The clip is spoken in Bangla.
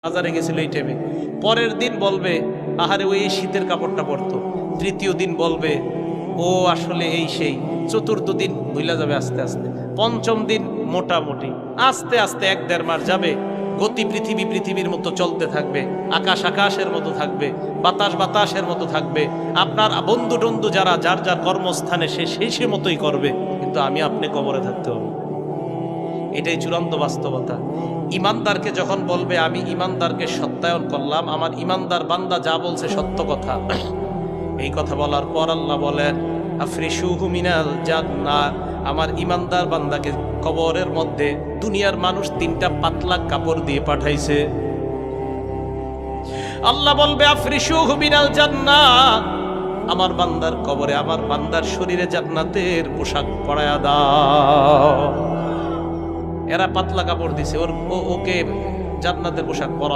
বাজারে গেছিল এই টাইমে, পরের দিন বলবে আহারে ওই শীতের কাপড়টা পরতো, তৃতীয় দিন বলবে ও আসলে এই সেই, চতুর্থ দিন ভুলা যাবে আস্তে আস্তে, পঞ্চম দিন মোটামুটি, আস্তে আস্তে 1-1.5 মাস যাবে। গতি পৃথিবীর মতো চলতে থাকবে, আকাশ আকাশের মতো থাকবে, বাতাস বাতাসের মতো থাকবে। আপনার বন্ধু টন্ধু যারা যার যার কর্মস্থানে সে মতোই করবে, কিন্তু আমি আপনি কবরে থাকতে হবে। এটাই চূড়ান্ত বাস্তবতা। ইমানদারকে যখন বলবে আমি ইমানদারকে সত্যায়ন করলাম, আমার ইমানদার বান্দা যা বলছে সত্য কথা, এই কথা বলার পর আল্লাহ বলেন আফরিশুহু মিনাল জান্নাহ, আমার ইমানদার বান্দাকে কবরের মধ্যে দুনিয়ার মানুষ 3টা পাতলা কাপড় দিয়ে পাঠাইছে। আল্লাহ বলবে আফরিশুহু মিনাল জান্নাহ, আমার বান্দার কবরে আমার বান্দার শরীরে জান্নাতের পোশাক পরায়া দাও। এরা পাতলা কাপড় দিছে, ওকে জান্নাতের পোশাক পরা